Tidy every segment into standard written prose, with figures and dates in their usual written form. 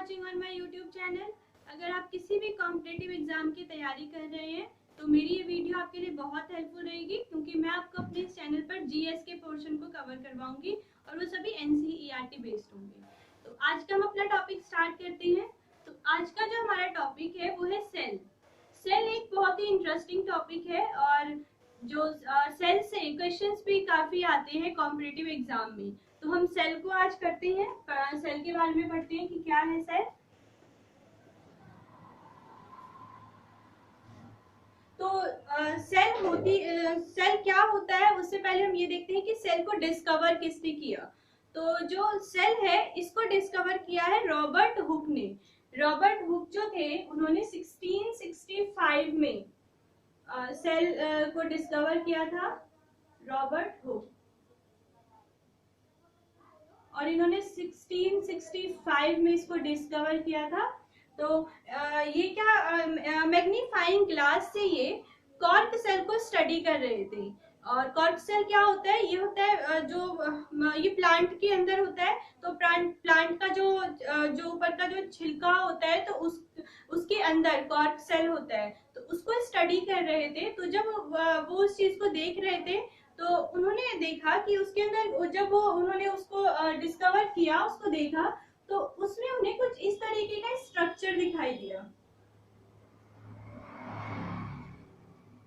Watching on my YouTube channel. अगर आप किसी भी कॉम्पिटिटिव एग्जाम की तैयारी कर रहे हैं तो मेरी ये वीडियो आपके लिए बहुत हेल्पफुल रहेगी, क्योंकि मैं आपको अपने इस चैनल पर जीएस के पोर्शन को कवर करवाऊंगी और वो सभी एनसीईआरटी बेस्ड होंगे। तो आज का हम अपना टॉपिक स्टार्ट करते हैं। तो आज का जो हमारा टॉपिक है वो है सेल। सेल एक बहुत ही इंटरेस्टिंग टॉपिक है और जो सेल से क्वेश्चंस भी काफी आते हैं कॉम्पिटिटिव एग्जाम में। तो हम सेल को आज करते हैं, सेल के बारे में पढ़ते हैं कि क्या है सेल। तो सेल क्या होता है उससे पहले हम ये देखते हैं कि सेल को डिस्कवर किसने किया। तो जो सेल है इसको डिस्कवर किया है रॉबर्ट हुक ने। रॉबर्ट हुक जो थे उन्होंने 1665 में सेल को डिस्कवर किया था, रॉबर्ट हुक। और इन्होंने 1665 में इसको डिस्कवर किया था। तो ये क्या मैग्नीफाइंग ग्लास से ये कॉर्क सेल को स्टडी कर रहे थे। और कॉर्क सेल क्या होता है? ये होता है ये प्लांट के अंदर होता है। तो प्लांट का जो ऊपर का जो छिलका होता है तो उसके अंदर कॉर्क सेल होता है, तो उसको स्टडी कर रहे थे। तो जब वो उस चीज को देख रहे थे तो उन्होंने देखा कि उसके अंदर जब उन्होंने उसको डिस्कवर किया, उसको देखा, तो उसमें उन्हें कुछ इस तरीके का स्ट्रक्चर दिखाई दिया।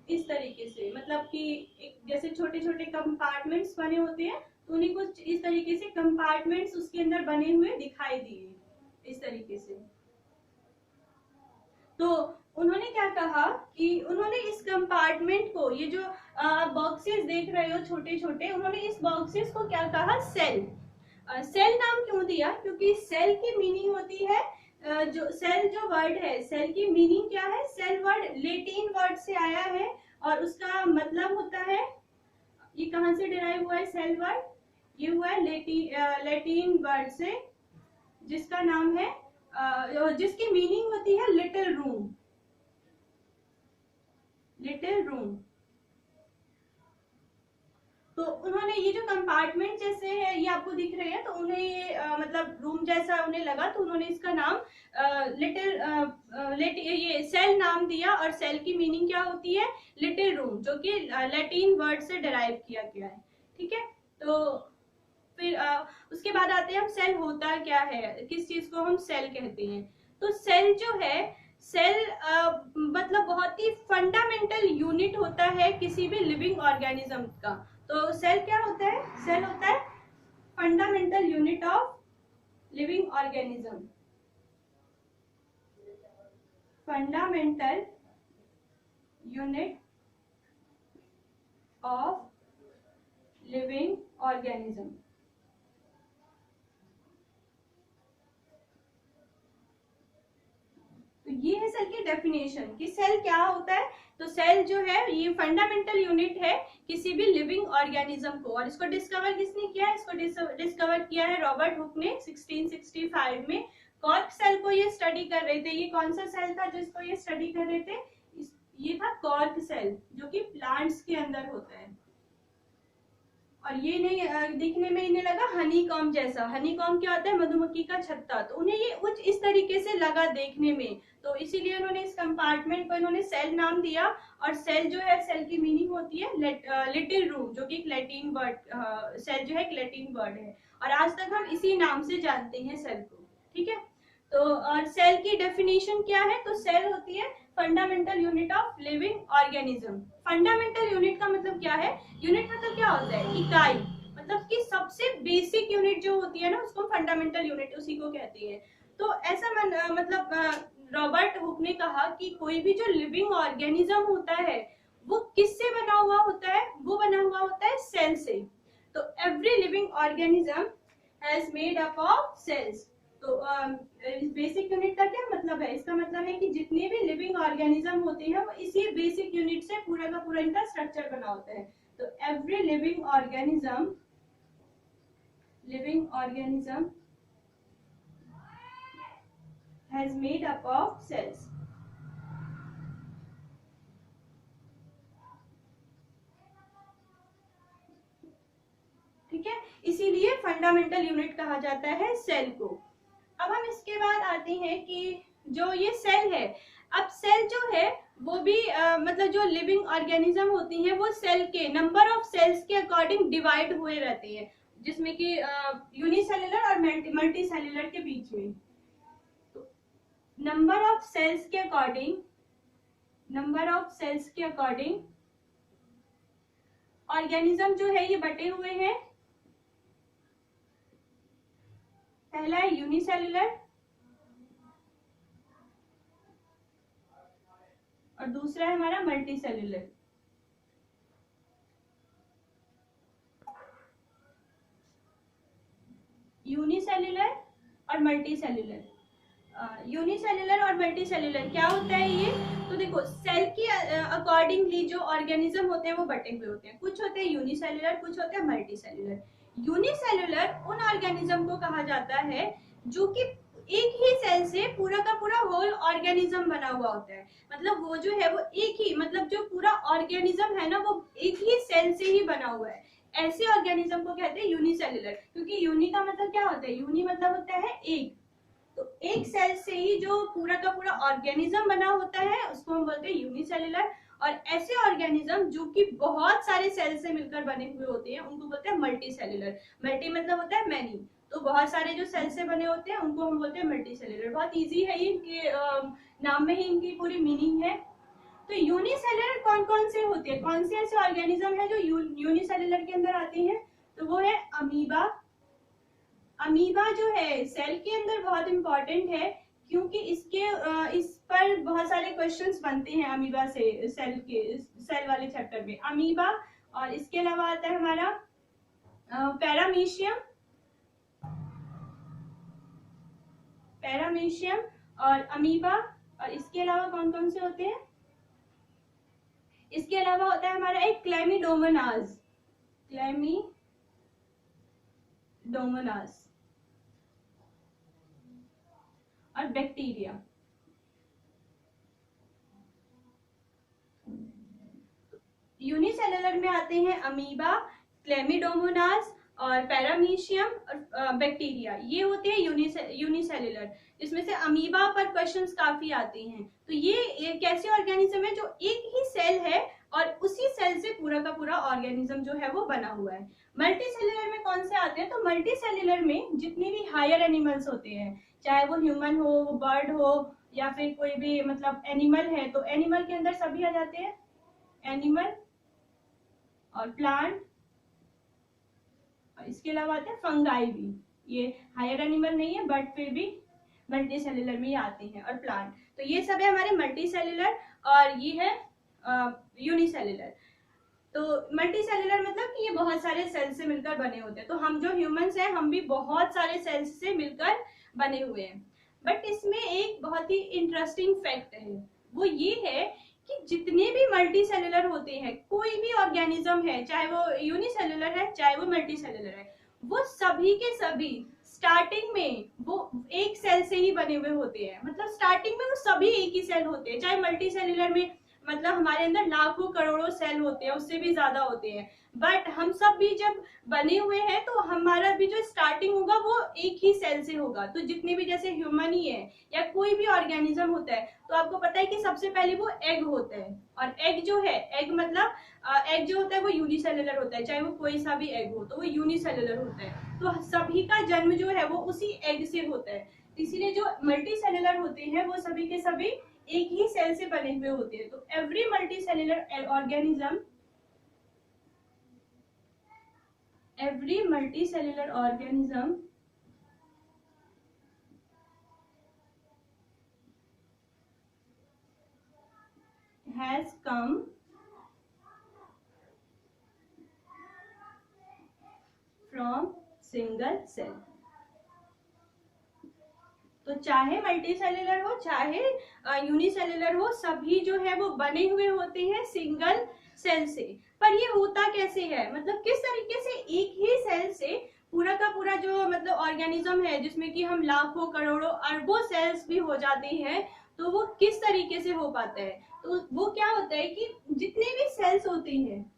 इस तरीके से, मतलब कि जैसे छोटे छोटे कंपार्टमेंट्स बने होते हैं, तो उन्हें कुछ इस तरीके से कंपार्टमेंट्स उसके अंदर बने हुए दिखाई दिए इस तरीके से। तो उन्होंने क्या कहा कि उन्होंने इस कंपार्टमेंट को, ये जो बॉक्सेस देख रहे हो छोटे छोटे, उन्होंने इस बॉक्सेस को क्या कहा? सेल। सेल नाम क्यों दिया? क्योंकि सेल की मीनिंग होती है जो सेल जो वर्ड है, सेल की मीनिंग क्या है? सेल वर्ड लेटिन वर्ड से आया है और उसका मतलब होता है, ये कहां से डिराइव हुआ है सेल वर्ड? ये हुआ है लेटिन वर्ड से, जिसका नाम है जिसकी मीनिंग होती है लिटिल रूम। Little room. तो उन्होंने ये जो कंपार्टमेंट जैसे है ये आपको दिख रहे हैं, तो उन्हें ये मतलब रूम जैसा उन्हें लगा, तो उन्होंने इसका नाम ये सेल नाम दिया। और सेल की मीनिंग क्या होती है? लिटिल रूम, जो कि लैटिन वर्ड से डिराइव किया गया है। ठीक है, तो फिर उसके बाद आते हैं हम सेल होता क्या है, किस चीज को हम सेल कहते हैं। तो सेल जो है, सेल मतलब बहुत ही फंडामेंटल यूनिट होता है किसी भी लिविंग ऑर्गेनिज्म का। तो सेल क्या होता है? सेल होता है fundamental unit of living organism. Fundamental unit of living organism. तो ये है सेल की डेफिनेशन कि सेल क्या होता है। तो सेल जो है ये फंडामेंटल यूनिट है किसी भी लिविंग ऑर्गेनिज्म को। और इसको डिस्कवर किसने किया? इसको डिस्कवर किया है रॉबर्ट हुक ने 1665 में। कॉर्क सेल को ये स्टडी कर रहे थे। ये कौन सा सेल था जिसको ये स्टडी कर रहे थे? ये था कॉर्क सेल, जो कि प्लांट्स के अंदर होता है। और ये नहीं दिखने में इन्हें लगा हनी कॉम जैसा। हनी कॉम क्या होता है? मधुमक्खी का छत्ता। तो उन्हें ये कुछ इस तरीके से लगा देखने में, तो इसीलिए उन्होंने इस कंपार्टमेंट को इन्होंने सेल नाम दिया। और सेल जो है, सेल की मीनिंग होती है लिटिल रूम, जो कि एक लैटिन वर्ड, सेल जो है एक लैटिन वर्ड है। और आज तक हम इसी नाम से जानते हैं सेल को। ठीक है, तो और सेल की डेफिनेशन क्या है? तो सेल होती है fundamental unit of living organism. Fundamental unit का मतलब क्या है? यूनिट मतलब क्या होता है? इकाई। मतलब कि सबसे बेसिक यूनिट जो होती है ना, उसको फंडामेंटल यूनिट उसी को कहती है। तो ऐसा मतलब रॉबर्ट हुक ने कहा कि कोई भी जो लिविंग ऑर्गेनिज्म होता है वो किससे बना हुआ होता है? वो बना हुआ होता है सेल से। तो every living organism has made up of cells. तो बेसिक यूनिट का क्या मतलब है? इसका मतलब है कि जितने भी लिविंग ऑर्गेनिज्म होते हैं वो इसी बेसिक यूनिट से पूरा का पूरा इनका स्ट्रक्चर बना होता है। तो every living organism has made up of cells. ठीक है, इसीलिए फंडामेंटल यूनिट कहा जाता है सेल को। अब हम इसके बाद आते हैं कि जो ये सेल है, अब सेल जो है वो भी मतलब जो लिविंग ऑर्गेनिज्म होती हैं वो सेल के नंबर ऑफ सेल्स के अकॉर्डिंग डिवाइड हुए रहते हैं, जिसमें कि यूनिसेलुलर और मल्टी सेलुलर के बीच में। तो नंबर ऑफ सेल्स के अकॉर्डिंग ऑर्गेनिज्म जो है ये बटे हुए हैं। पहला है यूनिसेलुलर और दूसरा है हमारा मल्टी सेलुलर। यूनिसेलुलर और मल्टी सेलुलर, यूनिसेलुलर और मल्टी सेलुलर क्या होता है ये? तो देखो सेल के अकॉर्डिंगली जो ऑर्गेनिज्म होते हैं वो बटे हुए होते हैं, कुछ होते हैं यूनिसेलुलर, कुछ होते हैं मल्टी सेलुलर। यूनिसेलुलर उन ऑर्गेनिज्म को कहा जाता है जो कि एक ही सेल से पूरा का पूरा होल ऑर्गेनिज्म बना हुआ होता है, मतलब वो जो है वो एक ही, मतलब जो पूरा ऑर्गेनिज्म है ना वो एक ही सेल से ही बना हुआ है, ऐसे ऑर्गेनिज्म को कहते हैं यूनिसेलुलर। क्योंकि यूनि का मतलब क्या होता है? यूनि मतलब होता है एक, तो एक सेल से ही जो पूरा का पूरा ऑर्गेनिज्म बना होता है उसको हम बोलते हैं यूनिसेलुलर। और ऐसे ऑर्गेनिज्म जो कि बहुत सारे सेल से मिलकर बने हुए होते हैं उनको बोलते हैं मल्टी सेलुलर। मल्टी मतलब होता है मैनी, तो बहुत सारे जो सेल से बने होते हैं उनको हम बोलते हैं मल्टी सेलुलर। बहुत इजी है ये, इनके नाम में ही इनकी पूरी मीनिंग है। तो यूनिसेलुलर कौन कौन से होते हैं, कौन से ऐसे ऑर्गेनिज्म है जो यूनिसेलुलर के अंदर आते हैं? तो वो है अमीबा। अमीबा जो है सेल के अंदर बहुत इंपॉर्टेंट है, क्योंकि इस पर बहुत सारे क्वेश्चंस बनते हैं अमीबा से, सेल वाले चैप्टर में अमीबा। और इसके अलावा आता है हमारा पैरामीशियम और अमीबा। और इसके अलावा कौन कौन से होते हैं? इसके अलावा होता है हमारा एक क्लेमिडोमोनास और बैक्टीरिया। यूनिसेलुलर में आते हैं अमीबा, क्लेमिडोमोनास और पैरामीशियम और बैक्टीरिया, ये होते हैं यूनिसेलुलर। जिसमें से अमीबा पर क्वेश्चंस काफी आते हैं। तो ये एक ऐसे ऑर्गेनिज्म है जो एक ही सेल है और उसी सेल से पूरा का पूरा ऑर्गेनिज्म जो है वो बना हुआ है। मल्टी सेलुलर में कौन से आते हैं? तो मल्टी सेलुलर में जितने भी हायर एनिमल्स होते हैं, चाहे वो ह्यूमन हो, वो बर्ड हो, या फिर कोई भी मतलब एनिमल है, तो एनिमल के अंदर सभी आ जाते हैं, एनिमल और प्लांट। और इसके अलावा आते हैं फंगाई भी, ये हायर एनिमल नहीं है बट फिर भी मल्टी सेलुलर में ही आते हैं, और प्लांट। तो ये सब है हमारे मल्टी सेलुलर और ये है यूनिसेलुलर। तो मल्टी सेलुलर मतलब कि ये बहुत सारे सेल्स से मिलकर बने होते हैं। तो हम जो ह्यूमंस हैं हम भी बहुत सारे सेल्स से मिलकर बने हुए हैं। बट इसमें एक बहुत ही इंटरेस्टिंग फैक्ट है, वो ये है कि जितने भी मल्टी सेलुलर होते हैं, कोई भी ऑर्गेनिज्म है, चाहे वो यूनिसेलुलर है चाहे वो मल्टी सेलुलर है, वो सभी के सभी स्टार्टिंग में वो एक सेल से ही बने हुए होते हैं। मतलब स्टार्टिंग में वो सभी एक ही सेल होते हैं, चाहे मल्टी सेलुलर में मतलब हमारे अंदर लाखों करोड़ों सेल होते हैं, उससे भी ज्यादा होते हैं। बट हम सब भी जब बने हुए हैं तो हमारा भी जो स्टार्टिंग होगा वो एक ही सेल से होगा। तो जितने भी जैसे ह्यूमन ही है या कोई भी ऑर्गेनिज्म होता है, तो आपको पता है कि सबसे पहले वो एग होता है। और एग जो है, एग मतलब एग जो होता है वो यूनिसेलुलर होता है, चाहे वो कोई सा भी एग हो तो वो यूनिसेलुलर होता है। तो सभी का जन्म जो है वो उसी एग से होता है। इसीलिए जो मल्टी सेलुलर होते हैं वो सभी के सभी एक ही सेल से बने हुए होते हैं। तो every multi cellular organism has come from single cell। तो चाहे मल्टी सेलुलर हो चाहे यूनिसेलुलर हो, सभी जो है वो बने हुए होते हैं सिंगल सेल से। पर ये होता कैसे है, मतलब किस तरीके से एक ही सेल से पूरा का पूरा जो मतलब ऑर्गेनिज्म है, जिसमें कि हम लाखों करोड़ों अरबों सेल्स भी हो जाते हैं, तो वो किस तरीके से हो पाता है? तो वो क्या होता है कि जितने भी सेल्स होते हैं,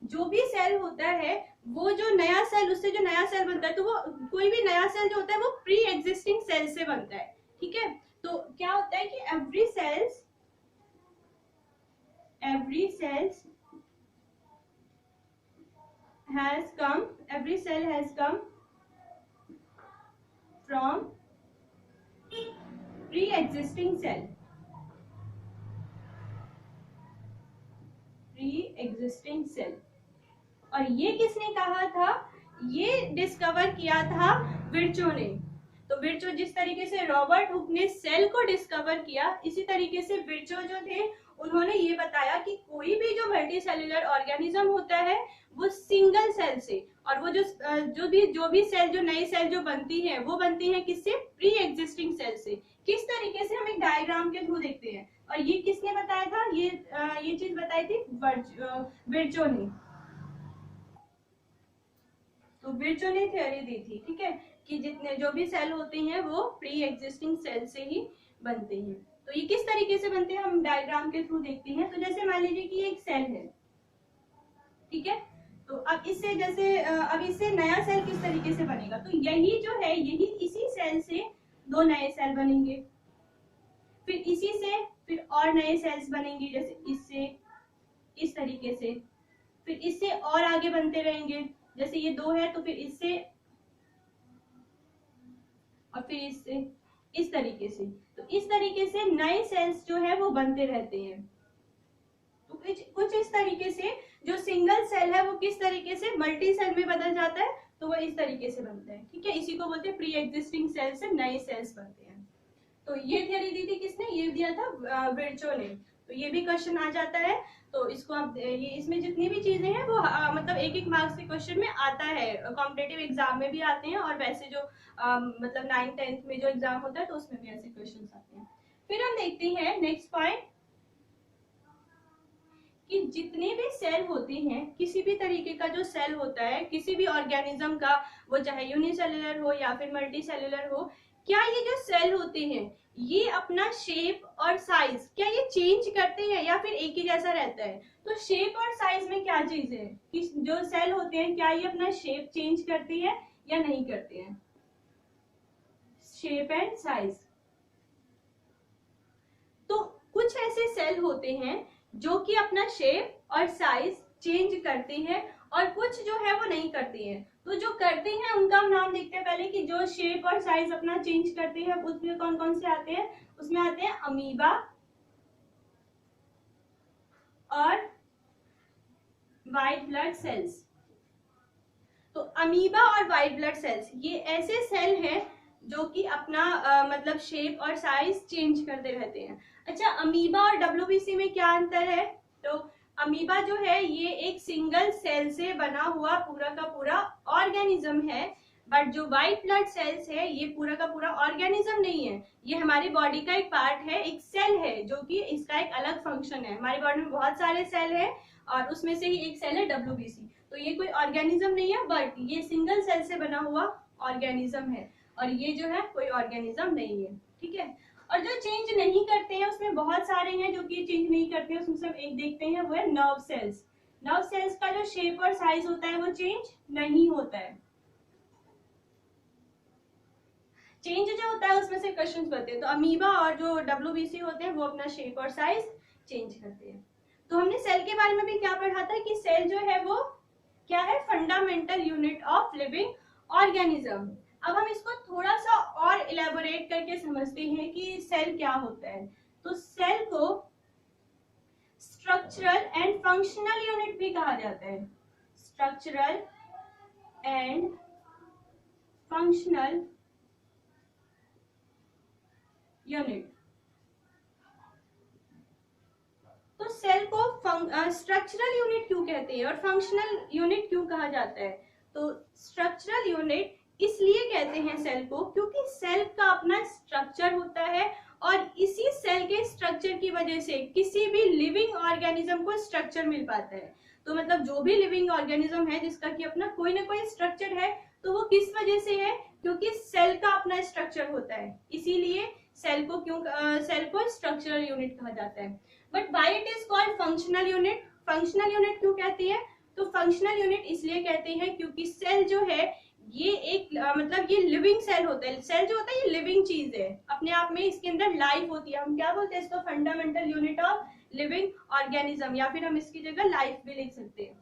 जो भी सेल होता है वो जो नया सेल, उससे जो नया सेल बनता है, तो वो कोई भी नया सेल जो होता है वो प्री एग्जिस्टिंग सेल से बनता है, ठीक है। तो क्या होता है कि every cells has come from pre-existing cell. और ये किसने कहा था? ये डिस्कवर किया था विर्चो ने। तो विर्चो, जिस तरीके से रॉबर्ट हुक ने सेल को डिस्कवर किया, इसी तरीके से विर्चो जो थे उन्होंने ये बताया कि कोई भी जो मल्टी सेल्यूलर ऑर्गेनिज्म होता है वो सिंगल सेल से, और वो जो भी सेल, जो नई सेल जो बनती है वो बनती है किससे? प्री एग्जिस्टिंग सेल से। किस तरीके से? हम एक डायग्राम के थ्रू देखते हैं। और ये किसने बताया था? ये चीज बताई थी विर्चो ने। तो विर्चो ने थ्योरी दी थी, ठीक है, कि जितने जो भी सेल होते हैं वो प्री एग्जिस्टिंग सेल से ही बनते हैं। तो ये किस तरीके से बनते हैं हम डायग्राम के थ्रू देखते हैं। तो जैसे मान लीजिए कि एक सेल है, ठीक है, तो अब इससे नया सेल किस तरीके से बनेगा? तो यही जो है, यही इसी सेल से दो नए सेल बनेंगे, फिर इसी से फिर और नए सेल्स बनेंगे, जैसे इससे, इस तरीके से, फिर इससे और आगे बनते रहेंगे, जैसे ये दो है तो फिर इससे, और फिर इससे, इस तरीके से। तो इस तरीके से नए सेल्स जो है वो बनते रहते हैं। तो कुछ इस तरीके से जो सिंगल सेल है वो किस तरीके से मल्टी सेल में बदल जाता है, तो वो इस तरीके से बनता है, ठीक है। इसी को बोलते हैं प्री एग्जिस्टिंग सेल से नए सेल्स बनते हैं। तो ये थ्योरी दी थी किसने? ये दिया था विर्चो ने। तो ये भी क्वेश्चन आ जाता है। तो इसको आप ये, इसमें जितनी भी चीजें हैं वो मतलब एक एक मार्क्स के क्वेश्चन में आता है, कॉम्पिटेटिव एग्जाम में भी आते हैं, और वैसे जो मतलब 9th 10th में जो एग्जाम होता है तो उसमें भी ऐसे क्वेश्चन आते हैं। फिर हम देखते हैं नेक्स्ट पॉइंट, कि जितने भी सेल होते हैं, किसी भी तरीके का जो सेल होता है किसी भी ऑर्गेनिज्म का, वो चाहे यूनिसेल्युलर हो या फिर मल्टी सेल्युलर हो, क्या ये जो सेल होते हैं ये अपना शेप और साइज क्या ये चेंज करते हैं या फिर एक ही जैसा रहता है? तो शेप और साइज में क्या चीज है कि जो सेल होते हैं क्या ये अपना शेप चेंज करते हैं या नहीं करते हैं? Shape and size. तो कुछ ऐसे सेल होते हैं जो कि अपना शेप और साइज चेंज करते हैं, और कुछ जो है वो नहीं करते हैं। तो जो करते हैं उनका हम नाम देखते हैं पहले, कि जो शेप और साइज अपना चेंज करते हैं उसमें कौन कौन से आते हैं? उसमें आते हैं अमीबा और व्हाइट ब्लड सेल्स। तो अमीबा और व्हाइट ब्लड सेल्स ये ऐसे सेल हैं जो कि अपना मतलब शेप और साइज चेंज करते रहते हैं। अच्छा, अमीबा और डब्ल्यूबीसी में क्या अंतर है? तो अमीबा जो है ये एक सिंगल सेल से बना हुआ पूरा का पूरा ऑर्गेनिज्म है, बट जो व्हाइट ब्लड सेल्स है ये पूरा का पूरा ऑर्गेनिज्म नहीं है, ये हमारी बॉडी का एक पार्ट है, एक सेल है, जो कि इसका एक अलग फंक्शन है। हमारी बॉडी में बहुत सारे सेल है और उसमें से ही एक सेल है डब्ल्यूबीसी। तो ये कोई ऑर्गेनिज्म नहीं है, बट ये सिंगल सेल से बना हुआ ऑर्गेनिज्म है, और ये जो है कोई ऑर्गेनिज्म नहीं है, ठीक है। और जो चेंज नहीं करते हैं उसमें बहुत सारे हैं जो कि चेंज नहीं करते हैं, उसमें से एक देखते हैं, वो है नर्व सेल्स। नर्व सेल्स का जो शेप और साइज होता है वो चेंज नहीं होता है। चेंज जो होता है उसमें से क्वेश्चंस बनते हैं। तो अमीबा और जो डब्ल्यूबीसी होते हैं वो अपना शेप और साइज चेंज करते हैं। तो हमने सेल के बारे में भी क्या पढ़ा था कि सेल जो है वो क्या है? Fundamental unit of living organism. अब हम इसको थोड़ा सा और इलेबोरेट करके समझते हैं कि सेल क्या होता है। तो सेल को स्ट्रक्चरल एंड फंक्शनल यूनिट भी कहा जाता है। Structural and functional unit. तो सेल को स्ट्रक्चरल यूनिट क्यों कहते हैं और फंक्शनल यूनिट क्यों कहा जाता है? तो स्ट्रक्चरल यूनिट इसलिए कहते हैं सेल को क्योंकि सेल का अपना स्ट्रक्चर होता है, और इसी सेल के स्ट्रक्चर की वजह से किसी भी लिविंग ऑर्गेनिज्म को स्ट्रक्चर मिल पाता है। तो मतलब जो भी लिविंग ऑर्गेनिज्म है जिसका कि अपना कोई ना कोई स्ट्रक्चर है, तो वो किस वजह से है? क्योंकि सेल का अपना स्ट्रक्चर होता है, इसीलिए सेल को स्ट्रक्चरल यूनिट कहा जाता है। But why it is called functional unit? Functional unit क्यों कहती है? तो फंक्शनल यूनिट इसलिए कहते हैं क्योंकि सेल जो है ये एक मतलब ये लिविंग सेल होता है। सेल जो होता है ये लिविंग चीज है, अपने आप में इसके अंदर लाइफ होती है। हम क्या बोलते हैं इसको? Fundamental unit of living organism, या फिर हम इसकी जगह लाइफ भी लिख सकते हैं,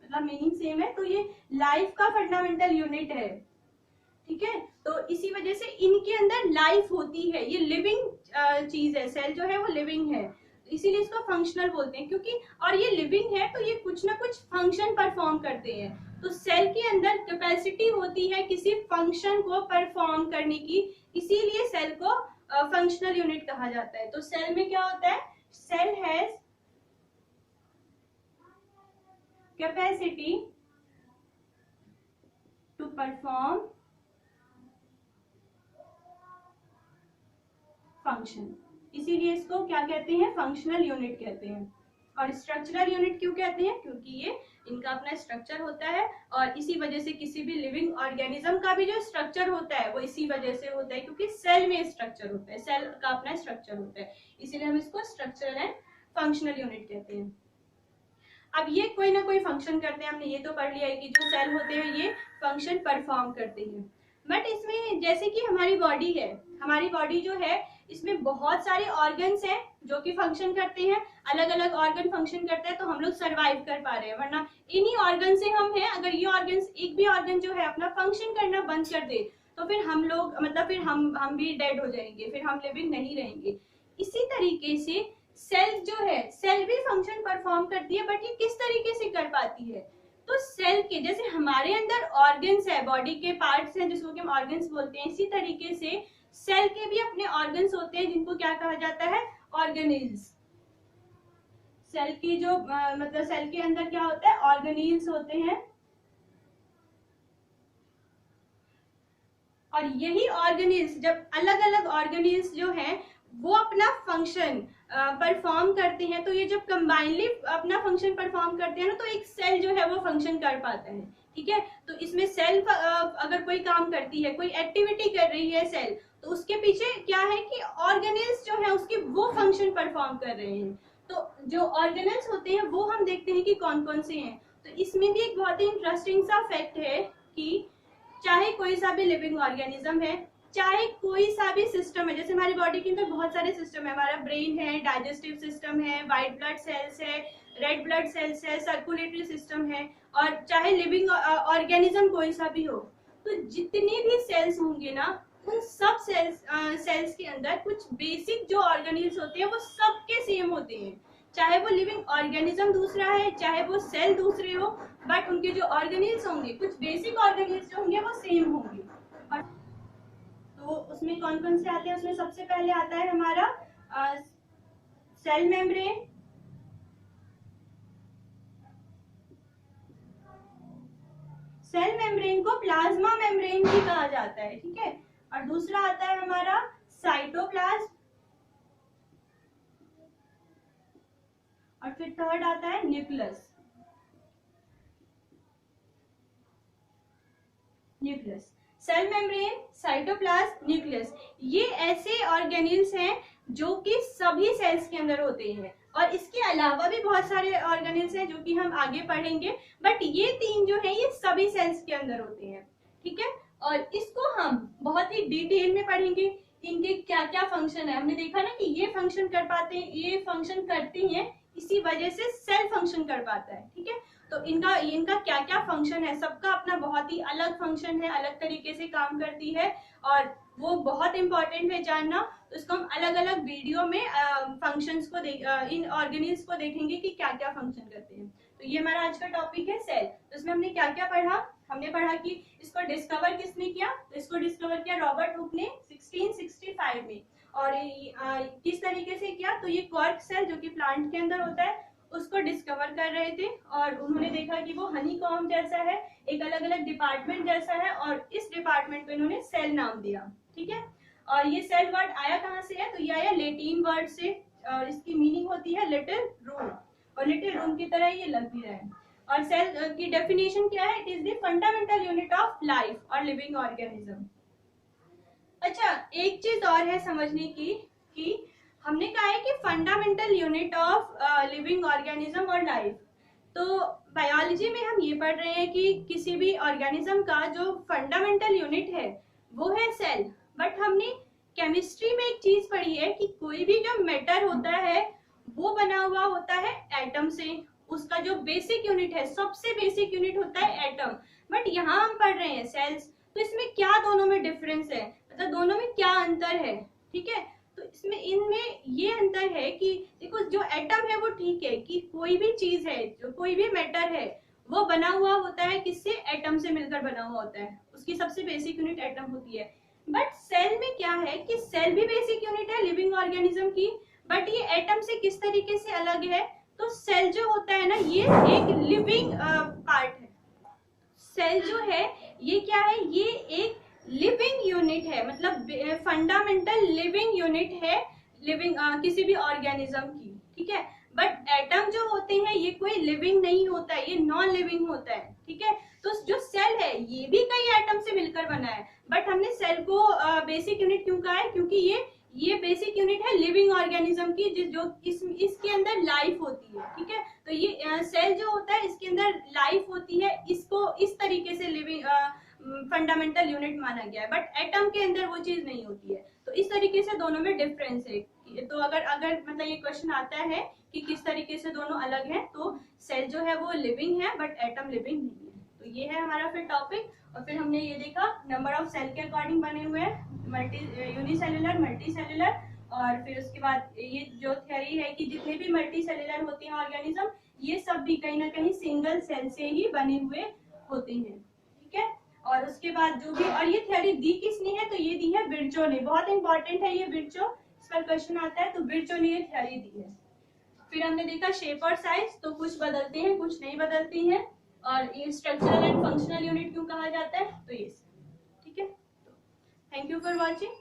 मतलब मीनिंग सेम है। तो ये लाइफ का फंडामेंटल यूनिट है, ठीक है। तो इसी वजह से इनके अंदर लाइफ होती है, ये लिविंग चीज है, सेल जो है वो लिविंग है, इसीलिए इसको फंक्शनल बोलते हैं। क्योंकि और ये लिविंग है तो ये कुछ ना कुछ फंक्शन परफॉर्म करते हैं। तो सेल के अंदर कैपेसिटी होती है किसी फंक्शन को परफॉर्म करने की, इसीलिए सेल को फंक्शनल यूनिट कहा जाता है। तो सेल में क्या होता है? Cell has capacity to perform function, इसीलिए इसको क्या कहते हैं? फंक्शनल यूनिट कहते हैं। और स्ट्रक्चरल यूनिट क्यों कहते हैं? क्योंकि ये इनका अपना स्ट्रक्चर होता है, और इसी वजह से किसी भी लिविंग ऑर्गेनिज्म का भी जो स्ट्रक्चर होता है वो इसी वजह से होता है, क्योंकि सेल में स्ट्रक्चर होता है, सेल का अपना स्ट्रक्चर होता है, इसीलिए हम इसको स्ट्रक्चरल एंड फंक्शनल यूनिट कहते हैं। अब ये कोई ना कोई फंक्शन करते हैं, हमने ये तो पढ़ लिया है कि जो सेल होते हैं ये फंक्शन परफॉर्म करते हैं। बट इसमें जैसे कि हमारी बॉडी है, हमारी बॉडी जो है इसमें बहुत सारे ऑर्गन्स हैं जो कि फंक्शन करते हैं, अलग अलग ऑर्गन फंक्शन करते हैं, तो हम लोग सरवाइव कर पा रहे हैं। वरना इन्हीं ऑर्गन से हम हैं, अगर ये ऑर्गन्स एक भी ऑर्गन जो है अपना फंक्शन करना बंद कर दे तो फिर हम लोग मतलब फिर हम भी डेड हो जाएंगे, फिर हम लिविंग नहीं रहेंगे। इसी तरीके से सेल जो है, सेल भी फंक्शन परफॉर्म करती है, बट ये किस तरीके से कर पाती है? तो सेल के जैसे हमारे अंदर ऑर्गन्स है, बॉडी के पार्ट्स हैं जिसको कि हम ऑर्गन्स बोलते हैं, इसी तरीके से सेल के भी अपने ऑर्गन्स होते हैं जिनको क्या कहा जाता है? ऑर्गेनेल्स। सेल की जो मतलब सेल के अंदर क्या होता है? ऑर्गेनेल्स होते हैं, और यही ऑर्गेनेल्स जब अलग अलग ऑर्गेनेल्स जो हैं वो अपना फंक्शन परफॉर्म करते हैं, तो ये जब कंबाइनली अपना फंक्शन परफॉर्म करते हैं ना, तो एक सेल जो है वो फंक्शन कर पाता है, ठीक है। तो इसमें सेल अगर कोई काम करती है, कोई एक्टिविटी कर रही है सेल, तो उसके पीछे क्या है कि ऑर्गेनेल्स जो है उसकी वो फंक्शन परफॉर्म कर रहे हैं। तो जो ऑर्गेनेल्स होते हैं वो हम देखते हैं कि कौन कौन से हैं। तो इसमें भी एक बहुत ही इंटरेस्टिंग सा फैक्ट है कि चाहे कोई सा भी लिविंग ऑर्गेनिज्म है, चाहे कोई सा भी सिस्टम है, जैसे हमारी बॉडी के अंदर बहुत सारे सिस्टम है, हमारा ब्रेन है, डाइजेस्टिव सिस्टम है, व्हाइट ब्लड सेल्स है, रेड ब्लड सेल्स है, सर्कुलेटरी सिस्टम है, और चाहे लिविंग ऑर्गेनिज्म कोई सा भी हो, तो जितने भी सेल्स होंगे ना, उन सब सेल्स के अंदर कुछ बेसिक जो ऑर्गेनेल्स होते हैं वो सबके सेम होते हैं। चाहे वो लिविंग ऑर्गेनिज्म दूसरा है, चाहे वो सेल दूसरे हो, बट उनके जो ऑर्गेनेल्स होंगे, कुछ बेसिक ऑर्गेनेल्स जो होंगे वो सेम होंगे। और तो उसमें कौन कौन से आते हैं? उसमें सबसे पहले आता है हमारा सेल मेम्ब्रेन, सेल मेम्ब्रेन को प्लाज्मा मेम्ब्रेन भी कहा जाता है, ठीक है। और दूसरा आता है हमारा साइटोप्लाज्म, और फिर थर्ड आता है nucleus. Nucleus, cell membrane, cytoplasm, nucleus, ये ऐसे ऑर्गेनेल्स हैं जो कि सभी सेल्स के अंदर होते हैं। और इसके अलावा भी बहुत सारे ऑर्गेनेल्स हैं जो कि हम आगे पढ़ेंगे, बट ये तीन जो है ये सभी सेल्स के अंदर होते हैं, ठीक है। और इसको हम बहुत ही डिटेल में पढ़ेंगे, इनके क्या क्या फंक्शन है। हमने देखा ना कि ये फंक्शन कर पाते हैं, ये फंक्शन करते हैं, इसी वजह से सेल फंक्शन कर पाता है, ठीक है। तो इनका क्या क्या फंक्शन है, सबका अपना बहुत ही अलग फंक्शन है, अलग तरीके से काम करती है, और वो बहुत इंपॉर्टेंट है जानना। तो इसको हम अलग अलग वीडियो में फंक्शंस को इन ऑर्गेनेल्स को देखेंगे कि क्या क्या फंक्शन करते हैं। तो ये हमारा आज का टॉपिक है सेल। तो इसमें हमने क्या क्या पढ़ा? हमने पढ़ा कि इसको डिस्कवर किसने किया? तो इसको डिस्कवर किया रॉबर्ट हुक ने 1665 में। और किस तरीके से किया? तो ये कॉर्क सेल जो कि प्लांट के अंदर होता है उसको डिस्कवर कर रहे थे, और उन्होंने देखा कि वो हनी कॉम्ब जैसा है, एक अलग अलग डिपार्टमेंट जैसा है, और इस डिपार्टमेंट को इन्होंने सेल नाम दिया, ठीक है। और ये सेल वर्ड आया कहाँ से है? तो ये आया लैटिन वर्ड से, और इसकी मीनिंग होती है लिटिल रूम, और लिटिल रूम की तरह ये लग भी रहा है। और सेल की डेफिनेशन क्या है? It is the fundamental unit of life और लिविंग ऑर्गेनिज्म। अच्छा, एक चीज और है समझने की कि हमने कहा है कि fundamental unit of living organism और लाइफ, तो बायोलॉजी में हम ये पढ़ रहे हैं कि किसी भी ऑर्गेनिज्म का जो फंडामेंटल यूनिट है वो है सेल। बट हमने केमिस्ट्री में एक चीज पढ़ी है कि कोई भी जो मैटर होता है वो बना हुआ होता है एटम से। उसका जो बेसिक यूनिट है, सबसे बेसिक यूनिट होता है एटम। बट यहाँ हम पढ़ रहे हैं सेल्स। तो इसमें क्या दोनों में डिफरेंस है, मतलब दोनों में क्या अंतर है, ठीक है। तो इसमें इनमें ये अंतर है कि देखो जो एटम है वो ठीक है कि कोई भी चीज है, जो कोई भी मैटर है वो बना हुआ होता है किससे, एटम से मिलकर बना हुआ होता है। उसकी सबसे बेसिक यूनिट एटम होती है। बट सेल में क्या है कि सेल भी बेसिक यूनिट है लिविंग ऑर्गेनिज्म की, बट ये एटम से किस तरीके से अलग है। तो सेल जो होता है ना ये एक लिविंग पार्ट है। सेल जो है ये क्या है, ये एक लिविंग यूनिट है, मतलब फंडामेंटल लिविंग यूनिट है लिविंग किसी भी ऑर्गेनिज्म की, ठीक है। बट एटम जो होते हैं ये कोई लिविंग नहीं होता है, ये नॉन लिविंग होता है, ठीक है। तो जो सेल है ये भी कई एटम से मिलकर बना है, बट हमने सेल को बेसिक यूनिट क्यों कहा है, क्योंकि ये बेसिक यूनिट है लिविंग ऑर्गेनिज्म की, जो इसके अंदर लाइफ होती है, ठीक है। तो ये सेल जो होता है इसके अंदर लाइफ होती है, इसको इस तरीके से लिविंग फंडामेंटल यूनिट माना गया है। बट एटम के अंदर वो चीज नहीं होती है। तो इस तरीके से दोनों में डिफरेंस है। तो अगर अगर मतलब ये क्वेश्चन आता है कि किस तरीके से दोनों अलग हैं, तो सेल जो है वो लिविंग है बट एटम लिविंग नहीं है। तो ये है हमारा फिर टॉपिक। और फिर हमने ये देखा नंबर ऑफ सेल के अकॉर्डिंग बने हुए हैं, यूनिसेलुलर, मल्टी सेलुलर। और फिर उसके बाद ये जो थ्योरी है कि जितने भी मल्टी सेलुलर होते हैं ऑर्गेनिज्म, ये सब भी कहीं ना कहीं सिंगल सेल से ही बने हुए होते हैं, ठीक है। और उसके बाद जो भी, और ये थ्योरी दी किसने है, तो ये दी है विर्चो ने। बहुत इंपॉर्टेंट है ये विर्चो, इस पर क्वेश्चन आता है। तो विर्चो ने ये थ्योरी दी है। फिर हमने देखा शेप और साइज, तो कुछ बदलते हैं कुछ नहीं बदलती हैं। और ये स्ट्रक्चरल एंड फंक्शनल यूनिट क्यों कहा जाता है, तो ये, ठीक है। Thank you for watching.